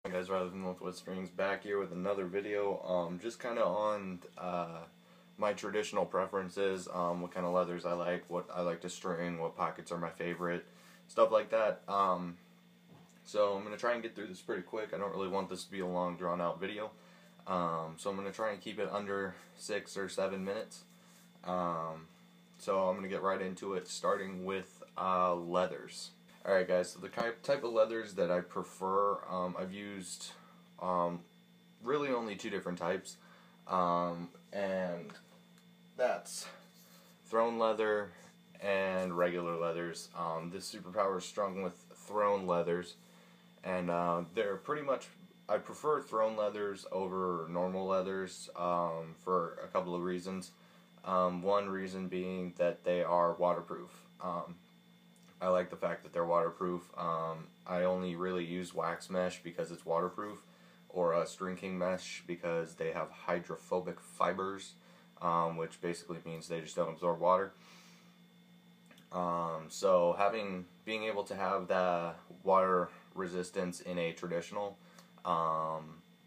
Hey guys, Riley from Northwest Strings back here with another video. Just kind of on my traditional preferences, what kind of leathers I like, what I like to string, what pockets are my favorite, stuff like that. So I'm going to try and get through this pretty quick. I don't really want this to be a long drawn out video. So I'm going to try and keep it under 6 or 7 minutes. So I'm going to get right into it, starting with leathers. Alright guys, so the type of leathers that I prefer, I've used really only 2 different types, and that's throne leather and regular leathers. This Superpower is strung with throne leathers, and they're pretty much, I prefer throne leathers over normal leathers for a couple of reasons. One reason being that they are waterproof. I like the fact that they're waterproof. I only really use wax mesh because it's waterproof, or string king mesh because they have hydrophobic fibers, which basically means they just don't absorb water. So being able to have the water resistance in a traditional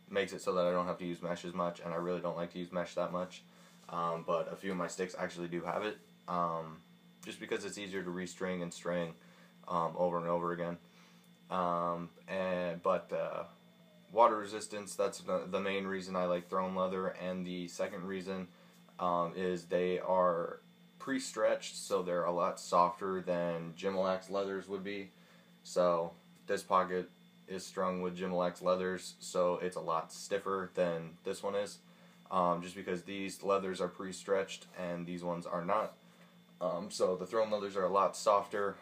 makes it so that I don't have to use mesh as much, and I really don't like to use mesh that much. But a few of my sticks actually do have it. Just because it's easier to restring and string over and over again. Water resistance, that's the main reason I like throne leather, and the second reason is they are pre-stretched, so they're a lot softer than Gimalax leathers would be. So this pocket is strung with Gimalax leathers, so it's a lot stiffer than this one is, just because these leathers are pre-stretched and these ones are not. So the throne leathers are a lot softer.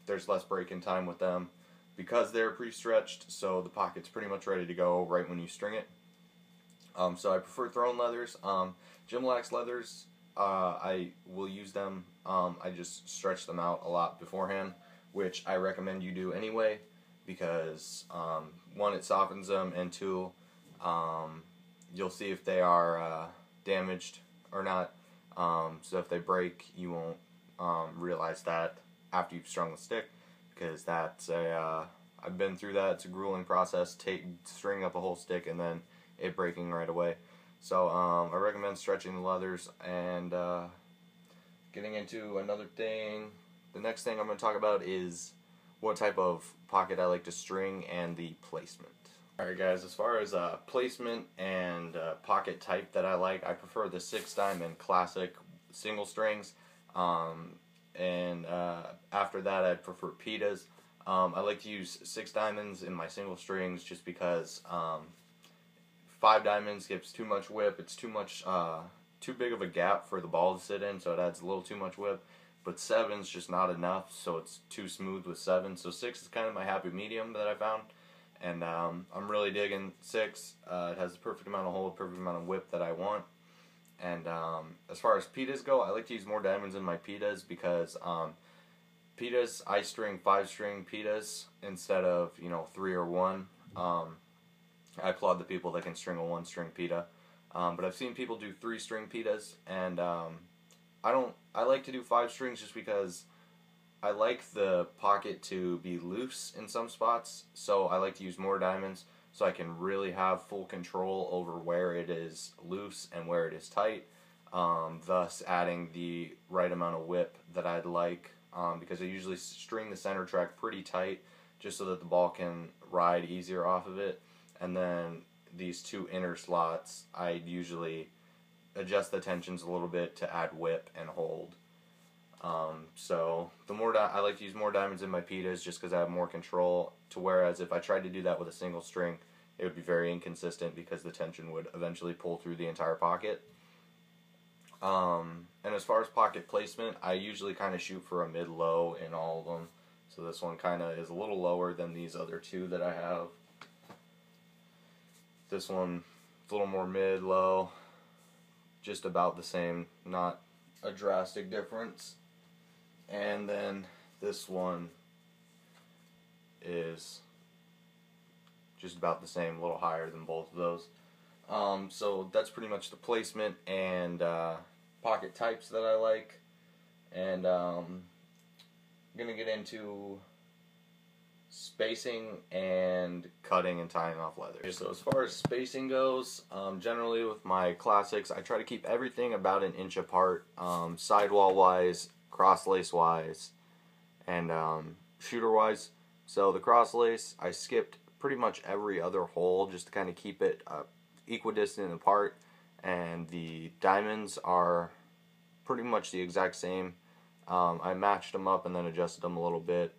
There's less break-in time with them because they're pre-stretched, so the pocket's pretty much ready to go right when you string it. So I prefer throne leathers. Gimalax leathers, I will use them. I just stretch them out a lot beforehand, which I recommend you do anyway, because 1, it softens them, and 2, you'll see if they are damaged or not. So if they break, you won't realize that after you've strung the stick, because that's I've been through that. It's a grueling process, stringing up a whole stick and then it breaking right away. So I recommend stretching the leathers. And getting into another thing, the next thing I'm going to talk about is what type of pocket I like to string and the placement. Alright guys, as far as placement and pocket type that I like, I prefer the 6-diamond classic single strings, and after that I prefer pitas. I like to use 6 diamonds in my single strings just because 5 diamonds gives too much whip. It's too big of a gap for the ball to sit in, so it adds a little too much whip. But 7's just not enough, so it's too smooth with 7. So 6 is kind of my happy medium that I found. And I'm really digging 6. It has the perfect amount of hold, perfect amount of whip that I want. And as far as pitas go, I like to use more diamonds in my pitas because pitas, I string 5-string pitas instead of 3 or 1. I applaud the people that can string a 1-string pita. But I've seen people do 3-string pitas, and I like to do 5 strings just because I like the pocket to be loose in some spots, so I like to use more diamonds so I can really have full control over where it is loose and where it is tight, thus adding the right amount of whip that I'd like, because I usually string the center track pretty tight just so that the ball can ride easier off of it, and then these 2 inner slots I usually adjust the tensions a little bit to add whip and hold. So I like to use more diamonds in my pitas just because I have more control, whereas if I tried to do that with a single string, it would be very inconsistent because the tension would eventually pull through the entire pocket. And as far as pocket placement, I usually kind of shoot for a mid-low in all of them. So this one kind of is a little lower than these other 2 that I have. This one is a little more mid-low, just about the same, not a drastic difference. And then this one is just about the same, a little higher than both of those. So that's pretty much the placement and pocket types that I like. And I'm going to get into spacing and cutting and tying off leather. So as far as spacing goes, generally with my classics, I try to keep everything about an inch apart, sidewall wise, cross lace wise, and shooter wise. So the cross lace, I skipped pretty much every other hole just to kind of keep it equidistant apart, and the diamonds are pretty much the exact same. I matched them up and then adjusted them a little bit.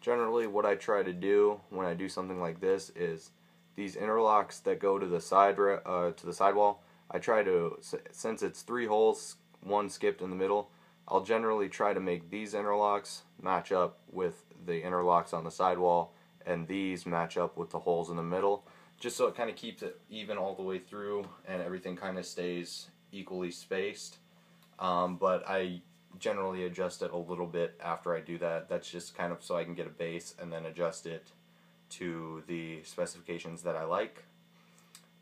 Generally what I try to do when I do something like this is these interlocks that go to the sidewall, I try to, since it's 3 holes, 1 skipped in the middle, I'll generally try to make these interlocks match up with the interlocks on the sidewall, and these match up with the holes in the middle, just so it kind of keeps it even all the way through and everything kind of stays equally spaced. But I generally adjust it a little bit after I do that. That's just kind of so I can get a base and then adjust it to the specifications that I like.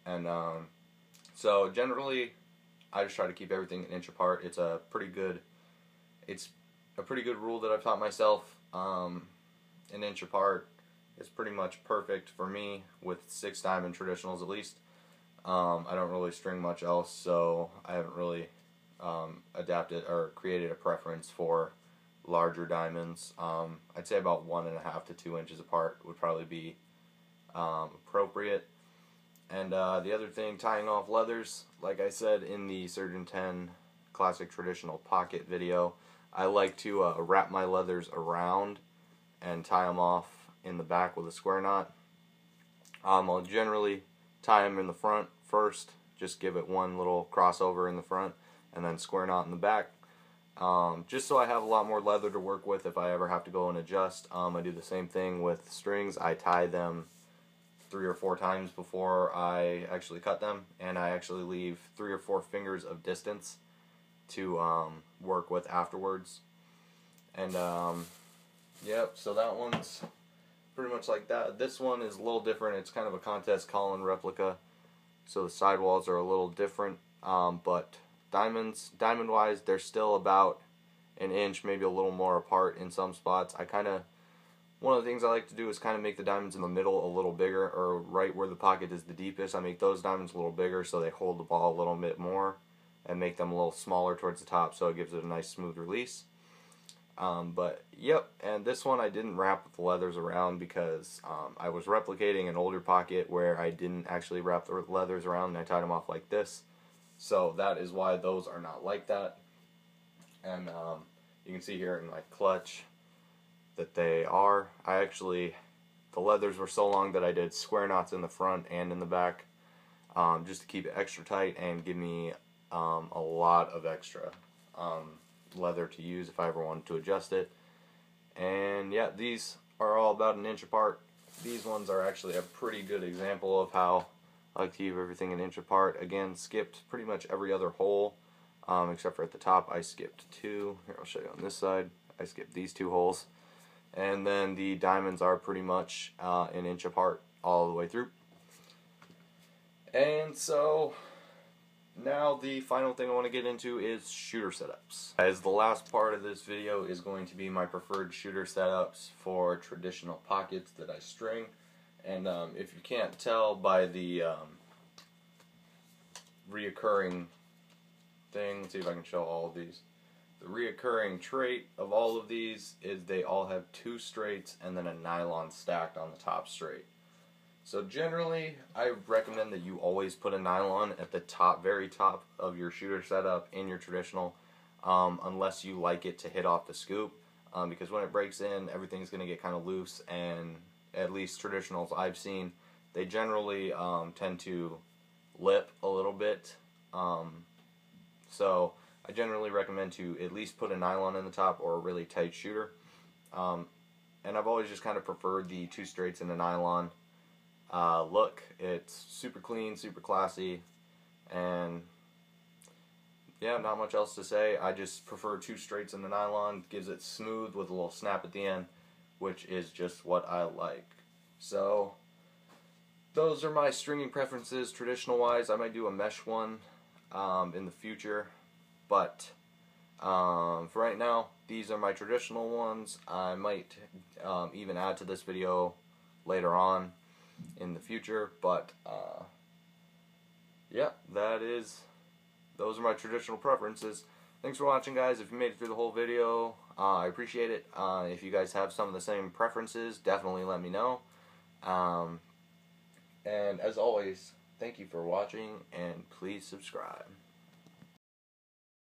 And so generally I just try to keep everything an inch apart. It's a pretty good rule that I've taught myself. An inch apart is pretty much perfect for me with 6 diamond traditionals at least. I don't really string much else, so I haven't really adapted or created a preference for larger diamonds. I'd say about 1.5 to 2 inches apart would probably be appropriate. And the other thing, tying off leathers, like I said in the Surgeon 10 Classic Traditional Pocket video, I like to wrap my leathers around and tie them off in the back with a square knot. I'll generally tie them in the front first, just give it one little crossover in the front, and then square knot in the back, just so I have a lot more leather to work with if I ever have to go and adjust. I do the same thing with strings. I tie them 3 or 4 times before I actually cut them, and I actually leave 3 or 4 fingers of distance to work with afterwards. And yep, so that one's pretty much like that. This one is a little different. It's kind of a Contest Colin replica, so the sidewalls are a little different, but diamond wise, they're still about an inch, maybe a little more apart in some spots. One of the things I like to do is kind of make the diamonds in the middle a little bigger, or right where the pocket is the deepest. I make those diamonds a little bigger so they hold the ball a little bit more, and make them a little smaller towards the top so it gives it a nice smooth release. But yep, and this one I didn't wrap the leathers around because I was replicating an older pocket where I didn't actually wrap the leathers around, and I tied them off like this. So that is why those are not like that. And you can see here in my clutch that they are. The leathers were so long that I did square knots in the front and in the back, just to keep it extra tight and give me a lot of extra leather to use if I ever wanted to adjust it. And yeah, these are all about an inch apart. These ones are actually a pretty good example of how I like to keep everything an inch apart. Again, skipped pretty much every other hole, except for at the top I skipped 2. Here, I'll show you on this side. I skipped these 2 holes. And then the diamonds are pretty much an inch apart all the way through. And so now the final thing I want to get into is shooter setups. As the last part of this video is going to be my preferred shooter setups for traditional pockets that I string. And if you can't tell by the reoccurring thing, let's see if I can show all of these. The reoccurring trait of all of these is they all have 2 straights and then a nylon stacked on the top straight. So generally, I recommend that you always put a nylon at the top, very top of your shooter setup in your traditional, unless you like it to hit off the scoop, because when it breaks in, everything's going to get kind of loose, and at least traditionals I've seen, they generally tend to lip a little bit. So I generally recommend to at least put a nylon in the top or a really tight shooter. And I've always just kind of preferred the 2 straights and a nylon look. It's super clean, super classy, and yeah, not much else to say. I just prefer 2 straights in the nylon. Gives it smooth with a little snap at the end, which is just what I like. So those are my stringing preferences traditional wise. I might do a mesh one in the future, but For right now, these are my traditional ones. I might even add to this video later on in the future, but yeah, those are my traditional preferences. Thanks for watching, guys. If you made it through the whole video, I appreciate it. If you guys have some of the same preferences, definitely let me know. And as always, thank you for watching, and please subscribe.